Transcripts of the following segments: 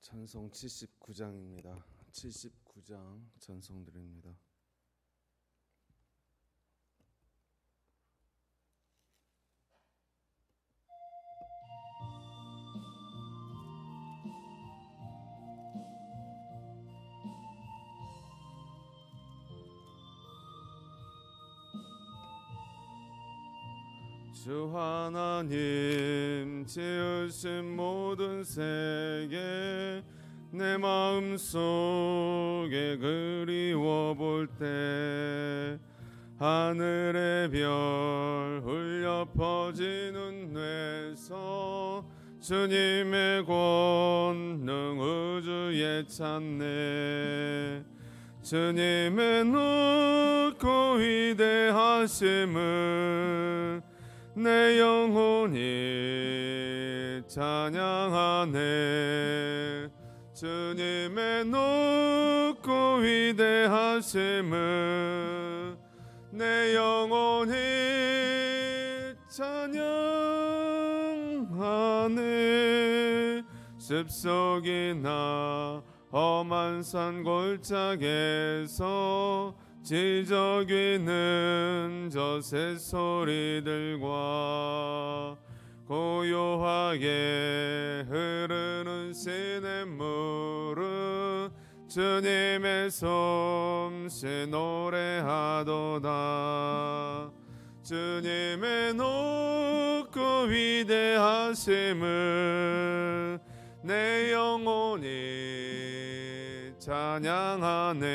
찬송 79장입니다. 79장 찬송 드립니다. 주 하나님 지으신 모든 세계 내 마음속에 그리워 볼 때 하늘의 별 울려 퍼지는 뇌서 주님의 권능 우주에 찾네. 주님의 높고 위대하심을 내 영혼이 찬양하네. 주님의 높고 위대하심을 내 영혼이 찬양하네. 습속이나 험한 산 골짜기에서 지저귀는 저 새소리들과 고요하게 흐르는 시냇물은 주님의 솜씨 노래하도다. 주님의 높고 위대하심을 내 영혼이 찬양하네.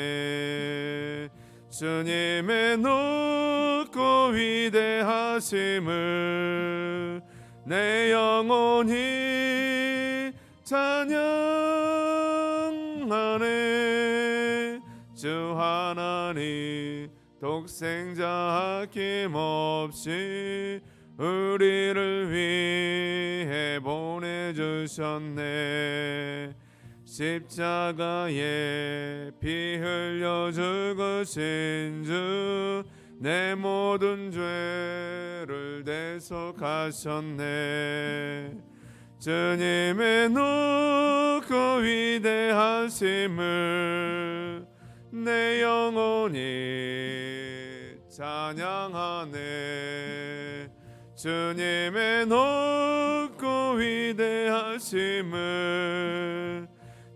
주님의 높고 위대하심을 내 영혼이 찬양하네. 주 하나님 독생자 아낌없이 우리를 위해 보내주셨네. 십자가에 피 흘려 죽으신 주 내 모든 죄를 대속하셨네. 주님의 높고 위대하심을 내 영혼이 찬양하네. 주님의 높고 위대하심을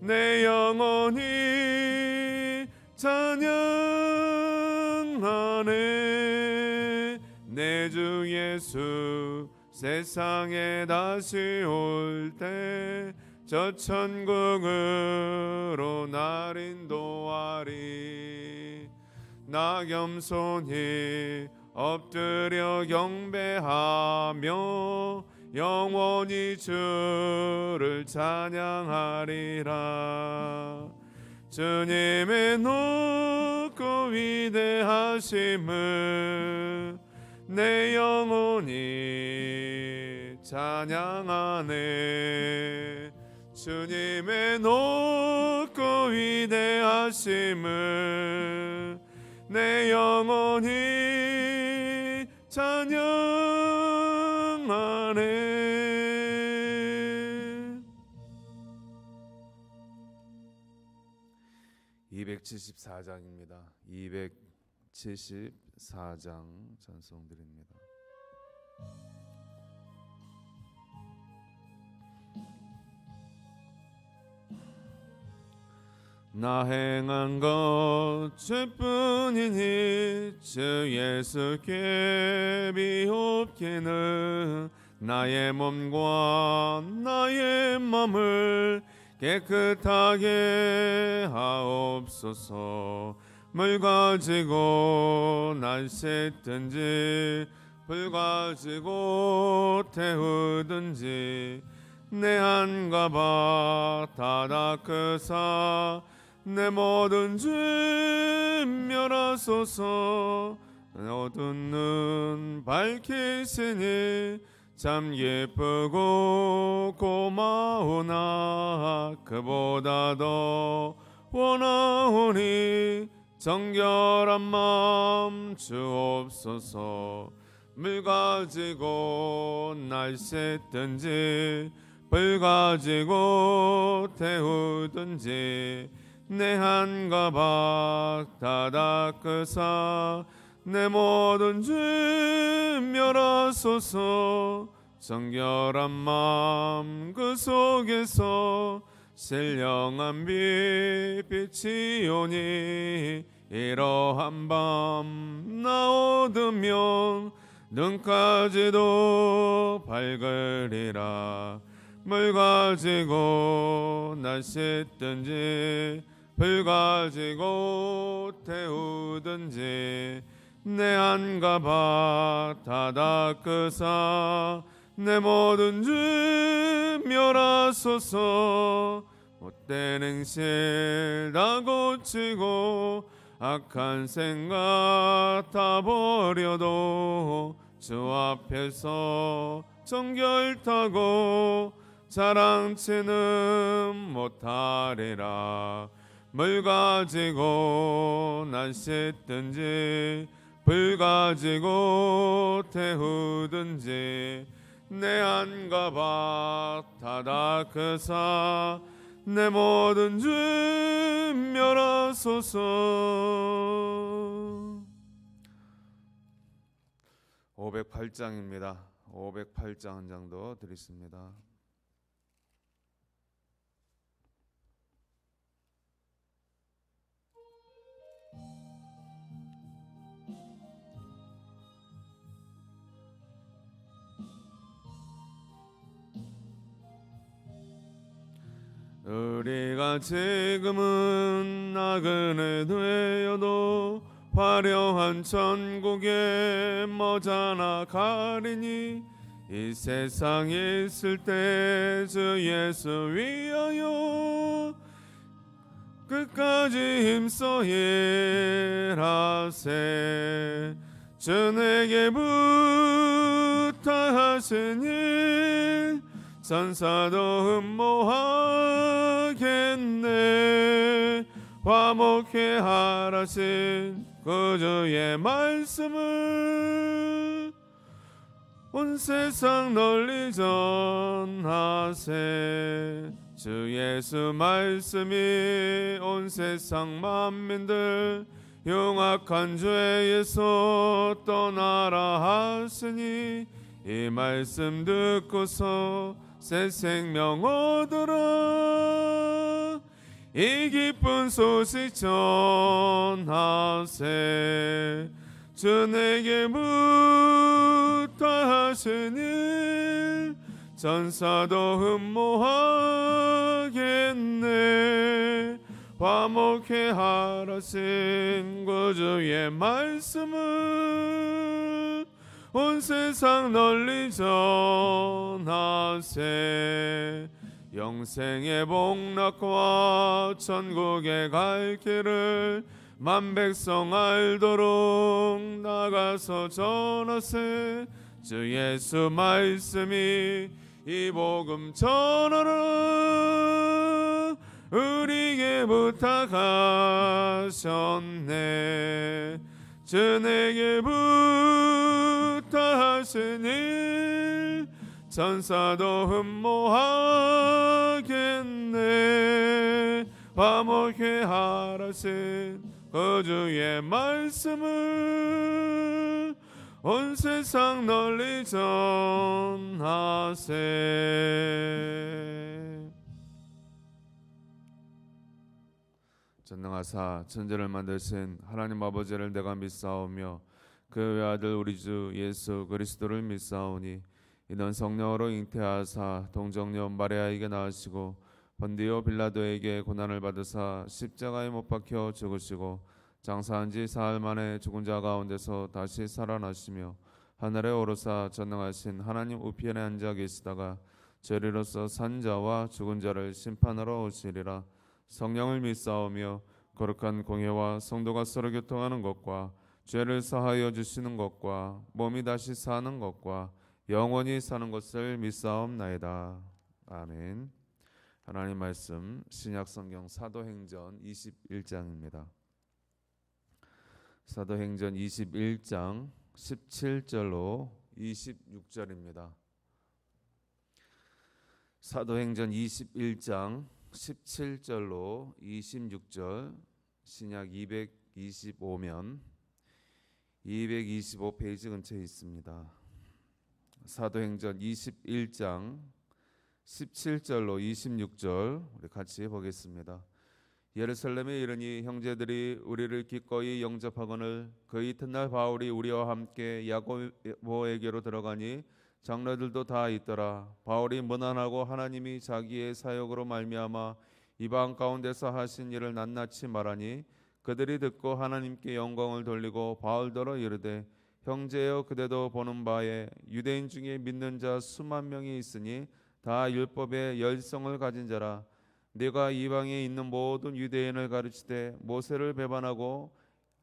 내 영혼이 찬양하네. 내 주 예수 세상에 다시 올 때 저 천국으로 날 인도하리. 나 겸손히 엎드려 경배하며 영원히 주를 찬양하리라. 주님의 높고 위대하심을 내 영혼이 찬양하네. 주님의 높고 위대하심을 내 영혼이 찬양하네. 274장입니다. 274장 찬송드립니다. 나 행한 것 죄뿐이니 주 예수께 비옵기는 나의 몸과 나의 맘을 깨끗하게 하옵소서. 물 가지고 날 씻든지 불 가지고 태우든지 내 한가 바 닦으사 내 모든 죄 멸하소서. 어두운 눈 밝히시니 참 기쁘고 고마우나 그보다 더 원하오니 정결한 마음 주옵소서. 물 가지고 날 씻든지 불 가지고 태우든지 내 한가 박 다 닦으사 내 모든 죄 멸하소서. 정결한 마음 그 속에서 신령한 빛 빛이 오니 이러한 밤 나 얻으면 눈까지도 밝으리라. 물 가지고 날 씻든지 불 가지고 태우든지 내 안과 밭 다 닦으사 내 모든 죄 멸하소서. 못된 행실 다 고치고 악한 생각 다 버려도 주 앞에서 정결타고 자랑치는 못하리라. 물 가지고 난 씻든지 불 가지고 태우든지 내 안과 밭 다 닦으사 내 모든 죄 멸하소서. 508장입니다. 508장 한 장 더 드리겠습니다. 우리가 지금은 나그네 되어도 화려한 천국에 머자나 가리니 이 세상에 있을 때 주 예수 위하여 끝까지 힘써 일하세. 주 내게 부탁하신 일 천사도 흠모하겠네. 화목해 하라신 그 주의 말씀을 온 세상 널리 전하세. 주 예수 말씀이 온 세상 만민들 흉악한 죄에서 떠나라 하시니 이 말씀 듣고서 새 생명 얻으라. 이 기쁜 소식 전하세. 주 내게 부탁하신 일 천사도 흠모하겠네. 화목해 하라신 구주의 말씀을 온 세상 널리 전하세. 영생의 복락과 천국에 갈 길을 만백성 알도록 나가서 전하세. 주 예수 말씀이 이 복음 전하라. 우리에게 부탁하셨네. 주 내게 부탁하신 일 천사도 흠모하겠네. 화목해 하라신 그 주의 말씀을 온 세상 널리 전하세. 전능하사 천지를 만드신 하나님 아버지를 내가 믿사오며 그 외아들 우리 주 예수 그리스도를 믿사오니 이는 성령으로 잉태하사 동정녀 마리아에게 낳으시고 본디오 빌라도에게 고난을 받으사 십자가에 못 박혀 죽으시고 장사한 지 사흘 만에 죽은 자 가운데서 다시 살아나시며 하늘에 오르사 전능하신 하나님 우편에 앉아 계시다가 저리로서 산 자와 죽은 자를 심판하러 오시리라. 성령을 믿사오며 거룩한 공회와 성도가 서로 교통하는 것과 죄를 사하여 주시는 것과 몸이 다시 사는 것과 영원히 사는 것을 믿사옵나이다. 아멘. 하나님 말씀 신약성경 사도행전 21장입니다. 사도행전 21장 17절로 26절입니다. 사도행전 21장 17절로 26절, 신약 225면 225페이지 근처에 있습니다. 사도행전 21장 17절로 26절 우리 같이 보겠습니다. 예루살렘에 이르니 형제들이 우리를 기꺼이 영접하거늘 그 이튿날 바울이 우리와 함께 야고보에게로 들어가니 장로들도 다 있더라. 바울이 무난하고 하나님이 자기의 사역으로 말미암아 이방 가운데서 하신 일을 낱낱이 말하니 그들이 듣고 하나님께 영광을 돌리고 바울더러 이르되 형제여 그대도 보는 바에 유대인 중에 믿는 자 수만 명이 있으니 다 율법의 열성을 가진 자라. 네가 이방에 있는 모든 유대인을 가르치되 모세를 배반하고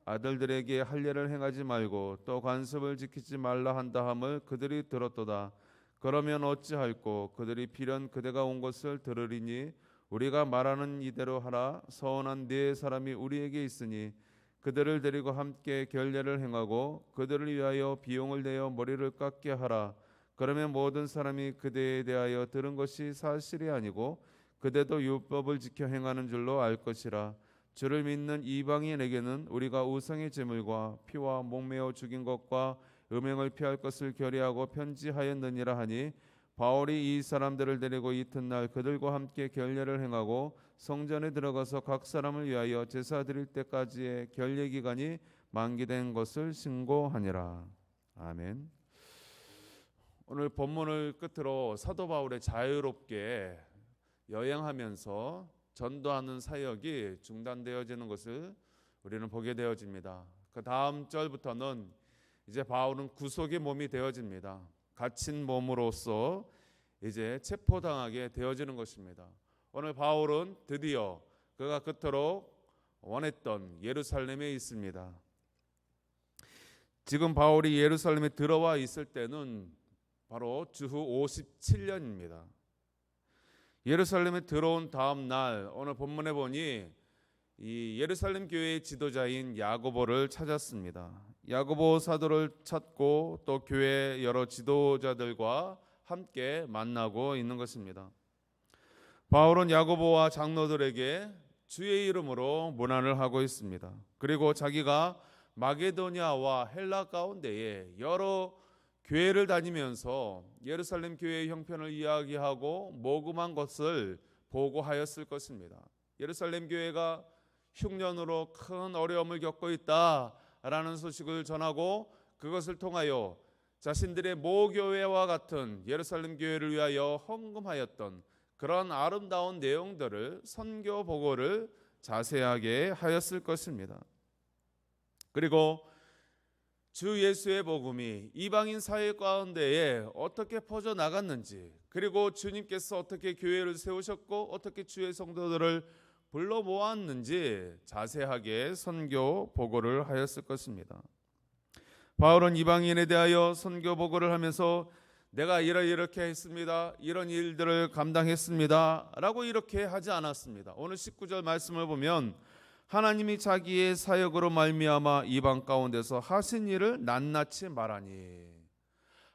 아들들에게 할례를 행하지 말고 또 관습을 지키지 말라 한다 함을 그들이 들었도다. 그러면 어찌할꼬? 그들이 필연 그대가 온 것을 들으리니 우리가 말하는 이대로 하라. 서원한 네 사람이 우리에게 있으니 그들을 데리고 함께 결례를 행하고 그들을 위하여 비용을 내어 머리를 깎게 하라. 그러면 모든 사람이 그대에 대하여 들은 것이 사실이 아니고 그대도 율법을 지켜 행하는 줄로 알 것이라. 주를 믿는 이방인에게는 우리가 우상의 제물과 피와 목매어 죽인 것과 음행을 피할 것을 결의하고 편지하였느니라 하니 바울이 이 사람들을 데리고 이튿날 그들과 함께 결례를 행하고 성전에 들어가서 각 사람을 위하여 제사 드릴 때까지의 결례 기간이 만기된 것을 신고하니라. 아멘. 오늘 본문을 끝으로 사도 바울의 자유롭게 여행하면서 전도하는 사역이 중단되어지는 것을 우리는 보게 되어집니다. 그 다음 절부터는 이제 바울은 구속의 몸이 되어집니다. 갇힌 몸으로서 이제 체포당하게 되어지는 것입니다. 오늘 바울은 드디어 그가 그토록 원했던 예루살렘에 있습니다. 지금 바울이 예루살렘에 들어와 있을 때는 바로 주후 57년입니다. 예루살렘에 들어온 다음 날 오늘 본문에 보니 이 예루살렘 교회의 지도자인 야고보를 찾았습니다. 야고보 사도를 찾고 또 교회 여러 지도자들과 함께 만나고 있는 것입니다. 바울은 야고보와 장로들에게 주의 이름으로 문안을 하고 있습니다. 그리고 자기가 마게도냐와 헬라 가운데에 여러 교회를 다니면서 예루살렘 교회의 형편을 이야기하고 모금한 것을 보고하였을 것입니다. 예루살렘 교회가 흉년으로 큰 어려움을 겪고 있다라는 소식을 전하고 그것을 통하여 자신들의 모교회와 같은 예루살렘 교회를 위하여 헌금하였던 그런 아름다운 내용들을 선교 보고를 자세하게 하였을 것입니다. 그리고 주 예수의 복음이 이방인 사회 가운데에 어떻게 퍼져 나갔는지, 그리고 주님께서 어떻게 교회를 세우셨고 어떻게 주의 성도들을 불러 모았는지 자세하게 선교 보고를 하였을 것입니다. 바울은 이방인에 대하여 선교 보고를 하면서 내가 이렇게 했습니다, 이런 일들을 감당했습니다 라고 이렇게 하지 않았습니다. 오늘 19절 말씀을 보면 하나님이 자기의 사역으로 말미암아 이방 가운데서 하신 일을 낱낱이 말하니,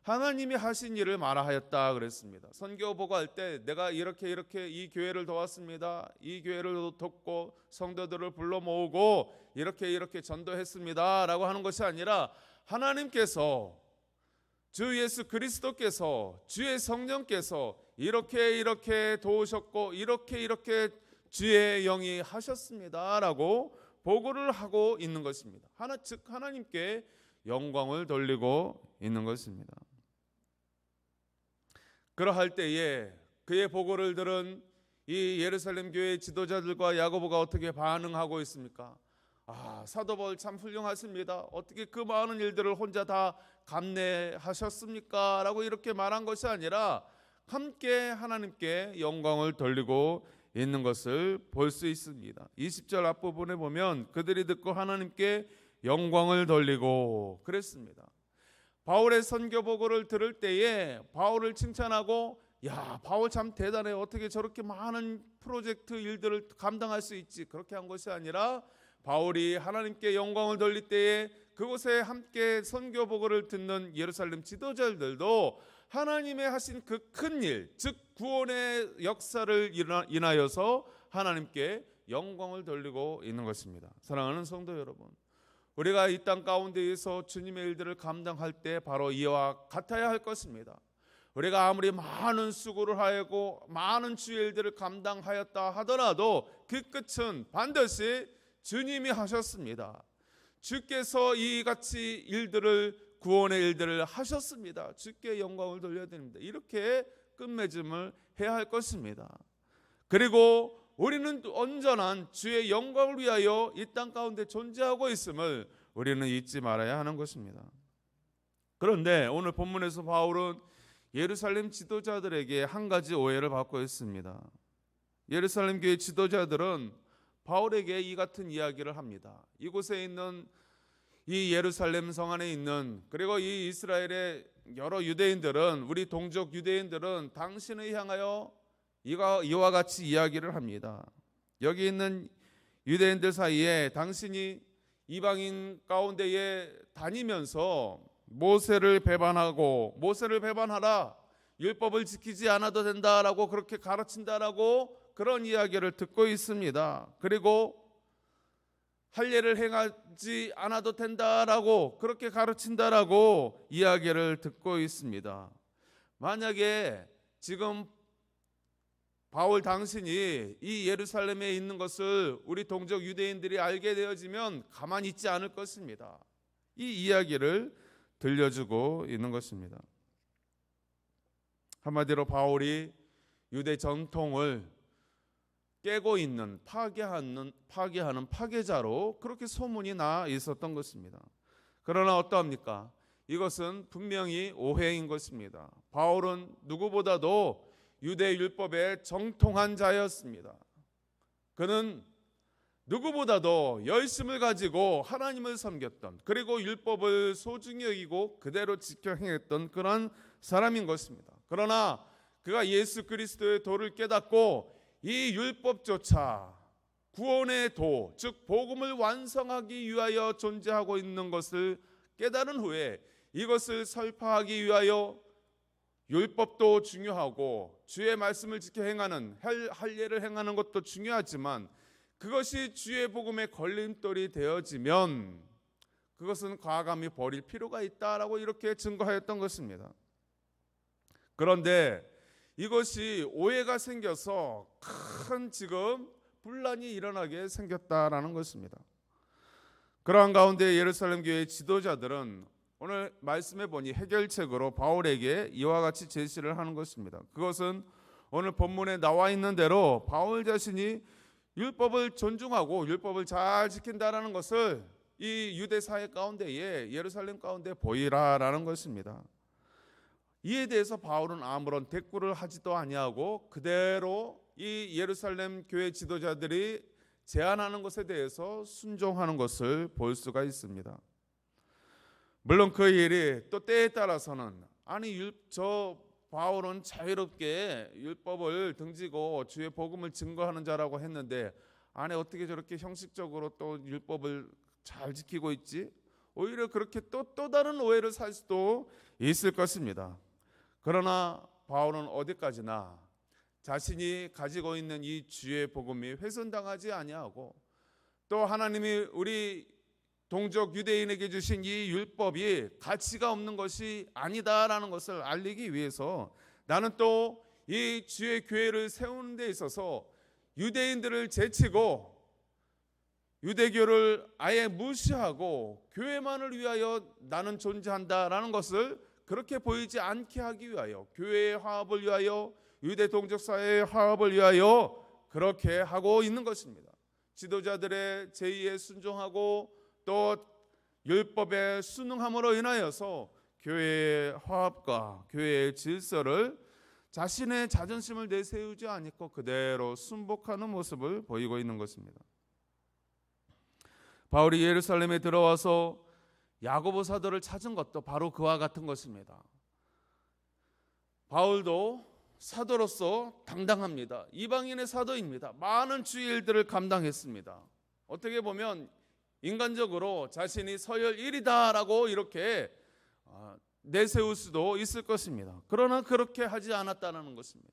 하나님이 하신 일을 말하였다 그랬습니다. 선교 보고할 때 내가 이렇게 이 교회를 도왔습니다, 이 교회를 돕고 성도들을 불러 모으고 이렇게 전도했습니다 라고 하는 것이 아니라 하나님께서, 주 예수 그리스도께서, 주의 성령께서 이렇게 도우셨고 이렇게 주의 영이 하셨습니다 라고 보고를 하고 있는 것입니다. 즉 하나님께 영광을 돌리고 있는 것입니다. 그러할 때에 그의 보고를 들은 이 예루살렘 교회 지도자들과 야고보가 어떻게 반응하고 있습니까? 사도 바울 참 훌륭하십니다, 어떻게 그 많은 일들을 혼자 다 감내하셨습니까? 라고 이렇게 말한 것이 아니라 함께 하나님께 영광을 돌리고 있는 것을 볼 수 있습니다. 20절 앞부분에 보면 그들이 듣고 하나님께 영광을 돌리고 그랬습니다. 바울의 선교 보고를 들을 때에 바울을 칭찬하고, 야, 바울 참 대단해, 어떻게 저렇게 많은 프로젝트 일들을 감당할 수 있지, 그렇게 한 것이 아니라 바울이 하나님께 영광을 돌릴 때에 그곳에 함께 선교 보고를 듣는 예루살렘 지도자들도 하나님의 하신 그 큰 일, 즉 구원의 역사를 인하여서 하나님께 영광을 돌리고 있는 것입니다. 사랑하는 성도 여러분, 우리가 이 땅 가운데에서 주님의 일들을 감당할 때 바로 이와 같아야 할 것입니다. 우리가 아무리 많은 수고를 하고 많은 주의 일들을 감당하였다 하더라도 그 끝은 반드시 주님이 하셨습니다. 주께서 이같이 일들을, 구원의 일들을 하셨습니다. 주께 영광을 돌려야 됩니다. 이렇게 끝맺음을 해야 할 것입니다. 그리고 우리는 온전한 주의 영광을 위하여 이 땅 가운데 존재하고 있음을 우리는 잊지 말아야 하는 것입니다. 그런데 오늘 본문에서 바울은 예루살렘 지도자들에게 한 가지 오해를 받고 있습니다. 예루살렘 교회 지도자들은 바울에게 이 같은 이야기를 합니다. 이곳에 있는 이 예루살렘 성 안에 있는, 그리고 이 이스라엘의 여러 유대인들은, 우리 동족 유대인들은 당신을 향하여 이와 같이 이야기를 합니다. 여기 있는 유대인들 사이에 당신이 이방인 가운데에 다니면서 모세를 배반하라, 율법을 지키지 않아도 된다라고 그렇게 가르친다라고 그런 이야기를 듣고 있습니다. 그리고 할례를 행하지 않아도 된다라고 그렇게 가르친다라고 이야기를 듣고 있습니다. 만약에 지금 바울 당신이 이 예루살렘에 있는 것을 우리 동족 유대인들이 알게 되어지면 가만히 있지 않을 것입니다. 이 이야기를 들려주고 있는 것입니다. 한마디로 바울이 유대 전통을 깨고 있는, 파괴하는 파괴자로 그렇게 소문이 나 있었던 것입니다. 그러나 어떠합니까? 이것은 분명히 오해인 것입니다. 바울은 누구보다도 유대 율법에 정통한 자였습니다. 그는 누구보다도 열심을 가지고 하나님을 섬겼던, 그리고 율법을 소중히 여기고 그대로 지켜 행했던 그런 사람인 것입니다. 그러나 그가 예수 그리스도의 도를 깨닫고 이 율법조차 구원의 도, 즉 복음을 완성하기 위하여 존재하고 있는 것을 깨달은 후에 이것을 설파하기 위하여 율법도 중요하고 주의 말씀을 지켜 행하는 할례를 행하는 것도 중요하지만 그것이 주의 복음의 걸림돌이 되어지면 그것은 과감히 버릴 필요가 있다라고 이렇게 증거하였던 것입니다. 그런데 이것이 오해가 생겨서 큰 지금 분란이 일어나게 생겼다라는 것입니다. 그러한 가운데 예루살렘 교회 지도자들은 오늘 말씀해 보니 해결책으로 바울에게 이와 같이 제시를 하는 것입니다. 그것은 오늘 본문에 나와 있는 대로 바울 자신이 율법을 존중하고 율법을 잘 지킨다라는 것을 이 유대 사회 가운데에, 예루살렘 가운데 보이라라는 것입니다. 이에 대해서 바울은 아무런 대꾸를 하지도 아니하고 그대로 이 예루살렘 교회 지도자들이 제안하는 것에 대해서 순종하는 것을 볼 수가 있습니다. 물론 그 일이 또 때에 따라서는 저 바울은 자유롭게 율법을 등지고 주의 복음을 증거하는 자라고 했는데 어떻게 저렇게 형식적으로 또 율법을 잘 지키고 있지? 오히려 그렇게 또 다른 오해를 살 수도 있을 것입니다. 그러나 바울은 어디까지나 자신이 가지고 있는 이 주의 복음이 훼손당하지 아니하고 또 하나님이 우리 동족 유대인에게 주신 이 율법이 가치가 없는 것이 아니다라는 것을 알리기 위해서 나는 또 이 주의 교회를 세우는 데 있어서 유대인들을 제치고 유대교를 아예 무시하고 교회만을 위하여 나는 존재한다라는 것을 그렇게 보이지 않게 하기 위하여, 교회의 화합을 위하여, 유대 동족 사회의 화합을 위하여 그렇게 하고 있는 것입니다. 지도자들의 제의에 순종하고 또 율법에 순응함으로 인하여서 교회의 화합과 교회의 질서를 자신의 자존심을 내세우지 않고 그대로 순복하는 모습을 보이고 있는 것입니다. 바울이 예루살렘에 들어와서 야고보 사도를 찾은 것도 바로 그와 같은 것입니다. 바울도 사도로서 당당합니다. 이방인의 사도입니다. 많은 주의 일들을 감당했습니다. 어떻게 보면 인간적으로 자신이 서열 1위다라고 이렇게 내세울 수도 있을 것입니다. 그러나 그렇게 하지 않았다는 것입니다.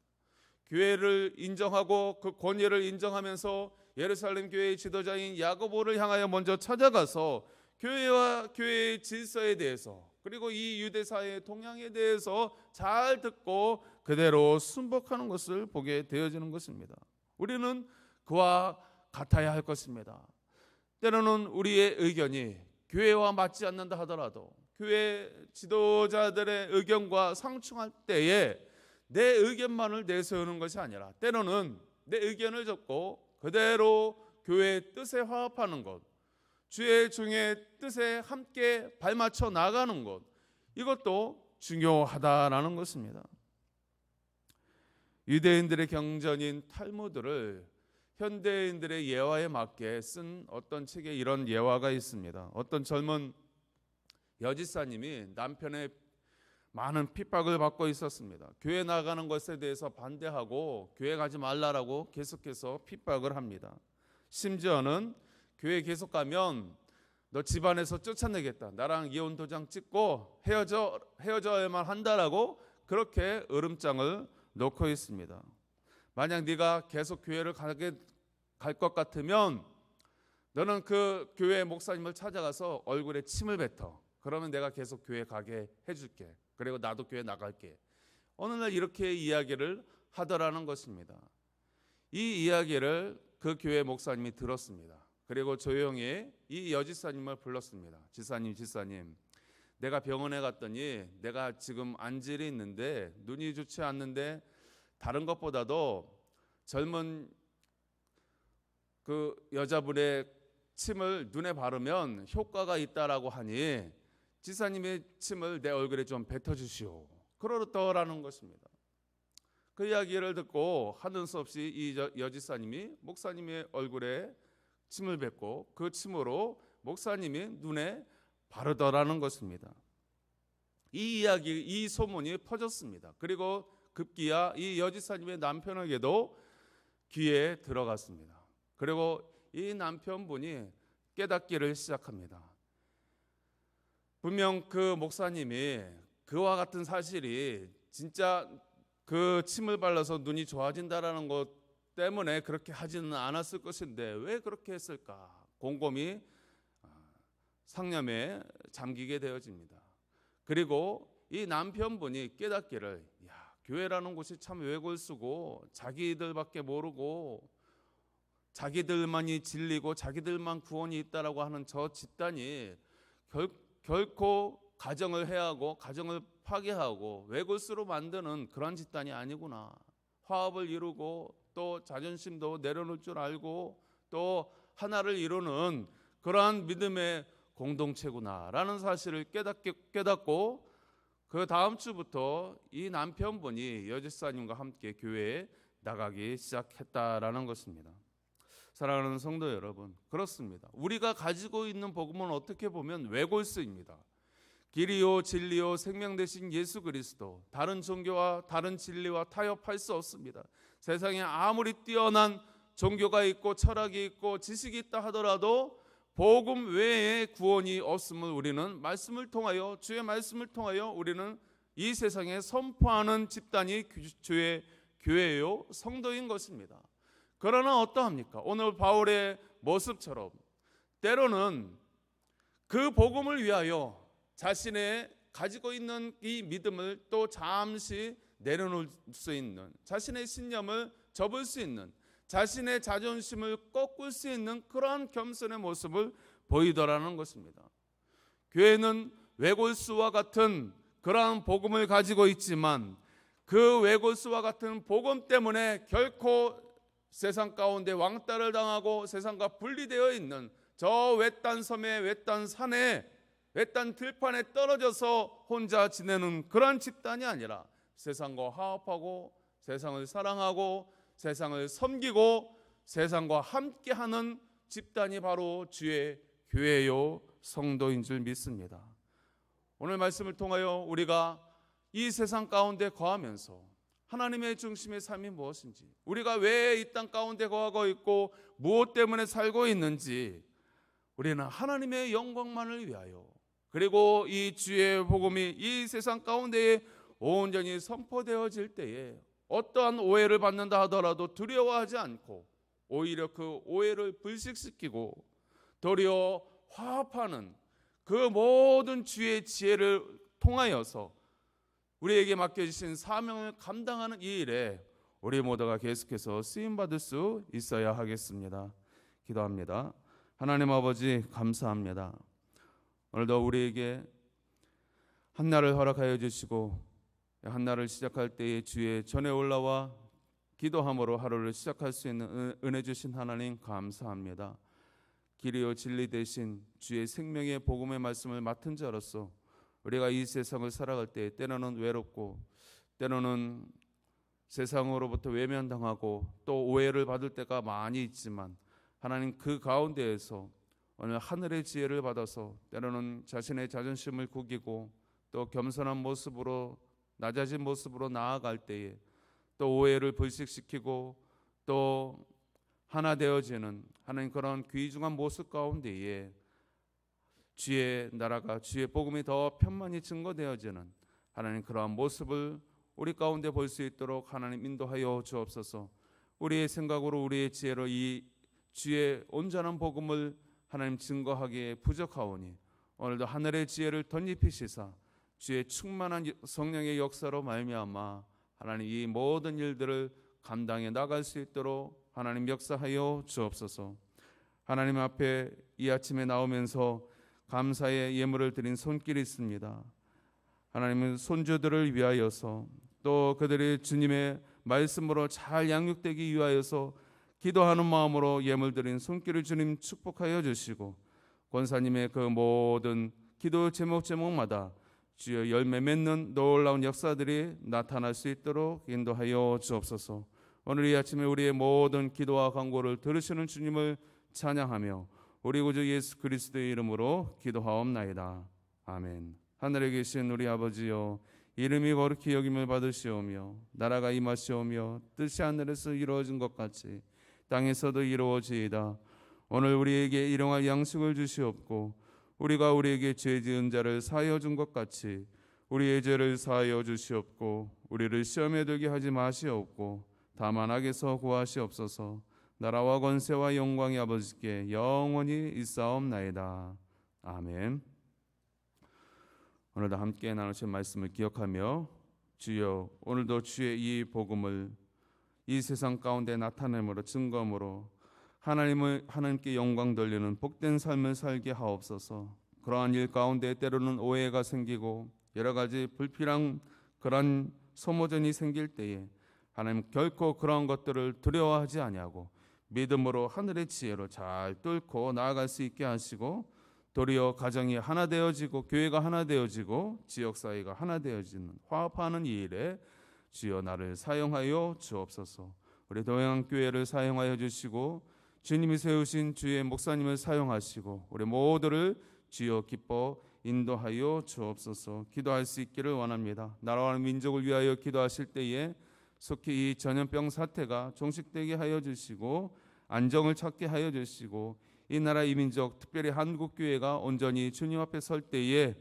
교회를 인정하고 그 권위를 인정하면서 예루살렘 교회의 지도자인 야고보를 향하여 먼저 찾아가서 교회와 교회의 질서에 대해서, 그리고 이 유대 사회의 동향에 대해서 잘 듣고 그대로 순복하는 것을 보게 되어지는 것입니다. 우리는 그와 같아야 할 것입니다. 때로는 우리의 의견이 교회와 맞지 않는다 하더라도 교회 지도자들의 의견과 상충할 때에 내 의견만을 내세우는 것이 아니라 때로는 내 의견을 접고 그대로 교회의 뜻에 화합하는 것, 주의 종의 뜻에 함께 발맞춰 나가는 것, 이것도 중요하다라는 것입니다. 유대인들의 경전인 탈무드를 현대인들의 예화에 맞게 쓴 어떤 책에 이런 예화가 있습니다. 어떤 젊은 여지사님이 남편의 많은 핍박을 받고 있었습니다. 교회 나가는 것에 대해서 반대하고 교회 가지 말라라고 계속해서 핍박을 합니다. 심지어는 교회 계속 가면 너 집안에서 쫓아내겠다, 나랑 이혼 도장 찍고 헤어져야만 한다라고 그렇게 으름장을 놓고 있습니다. 만약 네가 계속 교회를 갈 것 같으면 너는 그 교회 목사님을 찾아가서 얼굴에 침을 뱉어. 그러면 내가 계속 교회 가게 해줄게. 그리고 나도 교회 나갈게. 어느 날 이렇게 이야기를 하더라는 것입니다. 이 이야기를 그 교회 목사님이 들었습니다. 그리고 조용히 이 여지사님을 불렀습니다. 지사님, 내가 병원에 갔더니 내가 지금 안질이 있는데 눈이 좋지 않는데 다른 것보다도 젊은 그 여자분의 침을 눈에 바르면 효과가 있다라고 하니 지사님의 침을 내 얼굴에 좀 뱉어주시오. 그러더라는 것입니다. 그 이야기를 듣고 하는 수 없이 이 여지사님이 목사님의 얼굴에 침을 뱉고 그 침으로 목사님이 눈에 바르더라는 것입니다. 이 소문이 퍼졌습니다. 그리고 급기야 이 여지사님의 남편에게도 귀에 들어갔습니다. 그리고 이 남편분이 깨닫기를 시작합니다. 분명 그 목사님이 그와 같은 사실이 진짜 그 침을 발라서 눈이 좋아진다라는 것 때문에 그렇게 하지는 않았을 것인데 왜 그렇게 했을까? 곰곰이 상념에 잠기게 되어집니다. 그리고 이 남편분이 깨닫기를, 교회라는 곳이 참 외골수고 자기들밖에 모르고 자기들만이 진리고 자기들만 구원이 있다라고 하는 저 집단이 결코 가정을 해하고 가정을 파괴하고 외골수로 만드는 그런 집단이 아니구나. 화합을 이루고 또 자존심도 내려놓을 줄 알고 또 하나를 이루는 그러한 믿음의 공동체구나라는 사실을 깨닫고 그 다음 주부터 이 남편분이 여지사님과 함께 교회에 나가기 시작했다라는 것입니다. 사랑하는 성도 여러분, 그렇습니다. 우리가 가지고 있는 복음은 어떻게 보면 외골수입니다. 길이요 진리요 생명 되신 예수 그리스도, 다른 종교와 다른 진리와 타협할 수 없습니다. 세상에 아무리 뛰어난 종교가 있고 철학이 있고 지식이 있다 하더라도 복음 외에 구원이 없음을 우리는 말씀을 통하여, 주의 말씀을 통하여 우리는 이 세상에 선포하는 집단이 주의 교회요 성도인 것입니다. 그러나 어떠합니까? 오늘 바울의 모습처럼 때로는 그 복음을 위하여 자신의 가지고 있는 이 믿음을 또 잠시 내려놓을 수 있는, 자신의 신념을 접을 수 있는, 자신의 자존심을 꺾을 수 있는 그러한 겸손의 모습을 보이더라는 것입니다. 교회는 외골수와 같은 그러한 복음을 가지고 있지만 그 외골수와 같은 복음 때문에 결코 세상 가운데 왕따를 당하고 세상과 분리되어 있는 저 외딴 섬에 외딴 산에 외딴 들판에 떨어져서 혼자 지내는 그런 집단이 아니라 세상과 화합하고 세상을 사랑하고 세상을 섬기고 세상과 함께하는 집단이 바로 주의 교회요 성도인 줄 믿습니다. 오늘 말씀을 통하여 우리가 이 세상 가운데 거하면서 하나님의 중심의 삶이 무엇인지, 우리가 왜 이 땅 가운데 거하고 있고 무엇 때문에 살고 있는지 우리는 하나님의 영광만을 위하여, 그리고 이 주의 복음이 이 세상 가운데에 온전히 선포되어질 때에 어떠한 오해를 받는다 하더라도 두려워하지 않고 오히려 그 오해를 불식시키고 도리어 화합하는 그 모든 주의 지혜를 통하여서 우리에게 맡겨주신 사명을 감당하는 이 일에 우리 모두가 계속해서 쓰임받을 수 있어야 하겠습니다. 기도합니다. 하나님 아버지, 감사합니다. 오늘도 우리에게 한날을 허락하여 주시고 한날을 시작할 때에 주의 전에 올라와 기도함으로 하루를 시작할 수 있는 은혜 주신 하나님 감사합니다. 길이요 진리 되신 주의 생명의 복음의 말씀을 맡은 자로서 우리가 이 세상을 살아갈 때 때로는 외롭고 때로는 세상으로부터 외면당하고 또 오해를 받을 때가 많이 있지만 하나님 그 가운데에서 오늘 하늘의 지혜를 받아서 때로는 자신의 자존심을 구기고 또 겸손한 모습으로 낮아진 모습으로 나아갈 때에 또 오해를 불식시키고 또 하나 되어지는 하나님 그런 귀중한 모습 가운데에 주의 나라가 주의 복음이 더 편만히 증거되어지는 하나님 그러한 모습을 우리 가운데 볼 수 있도록 하나님 인도하여 주옵소서. 우리의 생각으로 우리의 지혜로 이 주의 온전한 복음을 하나님 증거하기에 부족하오니 오늘도 하늘의 지혜를 덧입히시사 주의 충만한 성령의 역사로 말미암아 하나님 이 모든 일들을 감당해 나갈 수 있도록 하나님 역사하여 주옵소서. 하나님 앞에 이 아침에 나오면서 감사의 예물을 드린 손길이 있습니다. 하나님은 손주들을 위하여서 또 그들이 주님의 말씀으로 잘 양육되기 위하여서 기도하는 마음으로 예물 드린 손길을 주님 축복하여 주시고 권사님의 그 모든 기도 제목마다 주여 열매 맺는 놀라운 역사들이 나타날 수 있도록 인도하여 주옵소서. 오늘 이 아침에 우리의 모든 기도와 간구를 들으시는 주님을 찬양하며 우리 구주 예수 그리스도의 이름으로 기도하옵나이다. 아멘. 하늘에 계신 우리 아버지여, 이름이 거룩히 여김을 받으시오며 나라가 임하시오며 뜻이 하늘에서 이루어진 것 같이 땅에서도 이루어지이다. 오늘 우리에게 일용할 양식을 주시옵고 우리가 우리에게 죄 지은 자를 사하여 준 것 같이 우리의 죄를 사하여 주시옵고 우리를 시험에 들게 하지 마시옵고 다만 악에서 구하시옵소서. 나라와 권세와 영광이 아버지께 영원히 있사옵나이다. 아멘. 오늘도 함께 나누신 말씀을 기억하며 주여 오늘도 주의 이 복음을 이 세상 가운데 나타냄으로 증거함으로 하나님께 영광 돌리는 복된 삶을 살게 하옵소서. 그러한 일 가운데 때로는 오해가 생기고 여러 가지 불필요한 그런 소모전이 생길 때에 하나님 결코 그러한 것들을 두려워하지 아니하고 믿음으로 하늘의 지혜로 잘 뚫고 나아갈 수 있게 하시고 도리어 가정이 하나 되어지고 교회가 하나 되어지고 지역사회가 하나 되어지는 화합하는 이 일에 주여 나를 사용하여 주옵소서. 우리 동양교회를 사용하여 주시고 주님이 세우신 주의 목사님을 사용하시고 우리 모두를 주여 기뻐 인도하여 주옵소서. 기도할 수 있기를 원합니다. 나라와 민족을 위하여 기도하실 때에 속히 이 전염병 사태가 종식되게 하여 주시고 안정을 찾게 하여 주시고 이 나라 이 민족 특별히 한국교회가 온전히 주님 앞에 설 때에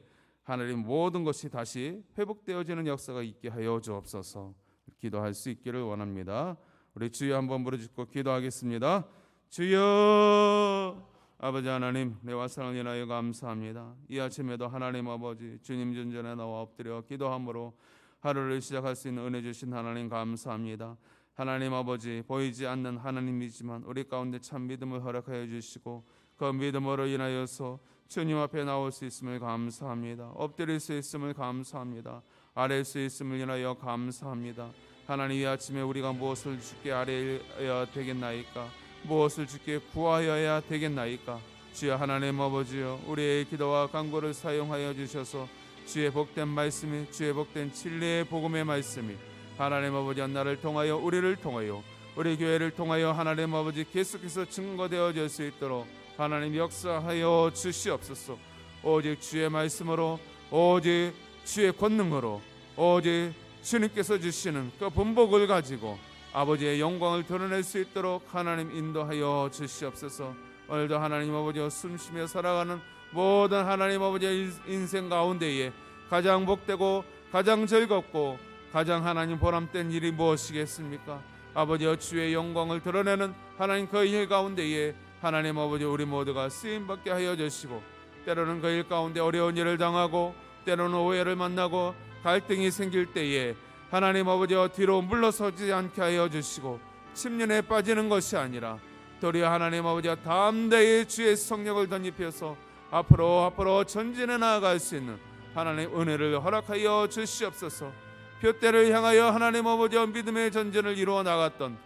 하나님 모든 것이 다시 회복되어지는 역사가 있게 하여 주옵소서. 기도할 수 있기를 원합니다. 우리 주여 한번 부르짖고 기도하겠습니다. 주여, 아버지 하나님, 내와 사랑을 인하여 감사합니다. 이 아침에도 하나님 아버지 주님 전전에 나와 엎드려 기도함으로 하루를 시작할 수 있는 은혜 주신 하나님 감사합니다. 하나님 아버지, 보이지 않는 하나님이지만 우리 가운데 참 믿음을 허락하여 주시고 그 믿음으로 인하여서 주님 앞에 나올 수 있음을 감사합니다. 엎드릴 수 있음을 감사합니다. 아뢰 수 있음을 인하여 감사합니다. 하나님, 이 아침에 우리가 무엇을 주께 아뢰어야 되겠나이까? 무엇을 주께 구하여야 되겠나이까? 주여 하나님 아버지여, 우리의 기도와 간구를 사용하여 주셔서 주의 복된 말씀이, 주의 복된 진리의 복음의 말씀이 하나님 아버지 나를 통하여 우리를 통하여 우리 교회를 통하여 하나님 아버지 계속해서 증거되어질 수 있도록 하나님 역사하여 주시옵소서. 오직 주의 말씀으로, 오직 주의 권능으로, 오직 주님께서 주시는 그 분복을 가지고 아버지의 영광을 드러낼 수 있도록 하나님 인도하여 주시옵소서. 오늘도 하나님 아버지여 숨쉬며 살아가는 모든 하나님 아버지의 인생 가운데에 가장 복되고 가장 즐겁고 가장 하나님 보람된 일이 무엇이겠습니까? 아버지여 주의 영광을 드러내는 하나님 그 일 가운데에 하나님 아버지 우리 모두가 쓰임받게 하여 주시고, 때로는 그 일 가운데 어려운 일을 당하고 때로는 오해를 만나고 갈등이 생길 때에 하나님 아버지여 뒤로 물러서지 않게 하여 주시고 침륜에 빠지는 것이 아니라 도리어 하나님 아버지여 담대히 주의 성령을 덧입혀서 앞으로 전진해 나아갈 수 있는 하나님 은혜를 허락하여 주시옵소서. 표대를 향하여 하나님 아버지여 믿음의 전진을 이루어 나갔던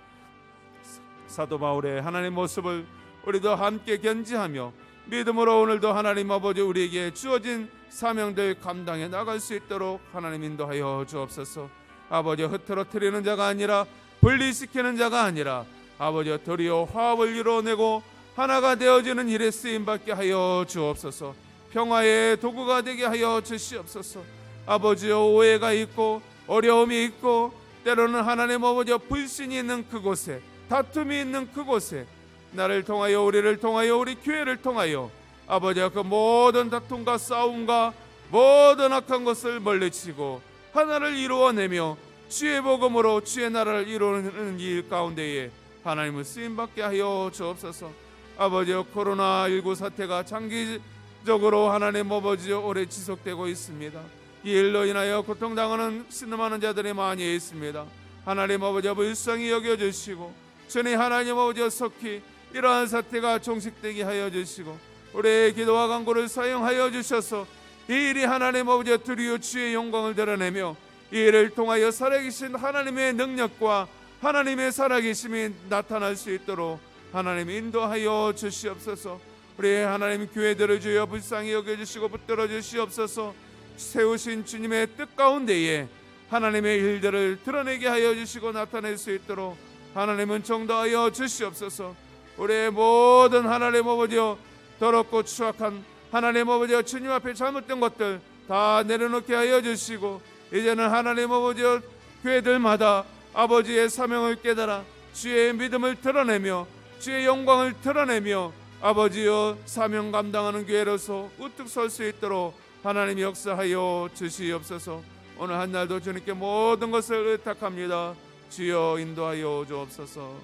사도 바울의 하나님 모습을 우리도 함께 견지하며 믿음으로 오늘도 하나님 아버지 우리에게 주어진 사명들 감당해 나갈 수 있도록 하나님 인도하여 주옵소서. 아버지 흐트러뜨리는 자가 아니라 분리시키는 자가 아니라 아버지 도리어 화합을 이루어내고 하나가 되어지는 일에 쓰임받게 하여 주옵소서. 평화의 도구가 되게 하여 주시옵소서. 아버지여 오해가 있고 어려움이 있고 때로는 하나님 아버지여 불신이 있는 그곳에, 다툼이 있는 그곳에 나를 통하여 우리를 통하여 우리 교회를 통하여 아버지여 그 모든 다툼과 싸움과 모든 악한 것을 멀리치고 하나를 이루어내며 주의 복음으로 주의 나라를 이루는 일 가운데에 하나님을 쓰임받게 하여 주옵소서. 아버지여 코로나19 사태가 장기적으로 하나님 아버지여 오래 지속되고 있습니다. 이 일로 인하여 고통당하는 신음하는 자들이 많이 있습니다. 하나님 아버지여 불쌍히 여겨주시고 주님 하나님 아버지여 속히 이러한 사태가 종식되게 하여 주시고 우리의 기도와 간구를 사용하여 주셔서 이 일이 하나님 아버지여 드디어 주의 영광을 드러내며 이 일을 통하여 살아계신 하나님의 능력과 하나님의 살아계심이 나타날 수 있도록 하나님 인도하여 주시옵소서. 우리 하나님 교회들을 주여 불쌍히 여겨주시고 붙들어 주시옵소서. 세우신 주님의 뜻 가운데에 하나님의 일들을 드러내게 하여 주시고 나타낼 수 있도록 하나님은 정도하여 주시옵소서. 우리의 모든 하나님 아버지여 더럽고 추악한 하나님 아버지여 주님 앞에 잘못된 것들 다 내려놓게 하여 주시고 이제는 하나님 아버지여 교회들마다 아버지의 사명을 깨달아 주의 믿음을 드러내며 주의 영광을 드러내며 아버지여 사명 감당하는 교회로서 우뚝 설 수 있도록 하나님 역사하여 주시옵소서. 오늘 한 날도 주님께 모든 것을 의탁합니다. 주여 인도하여 주옵소서.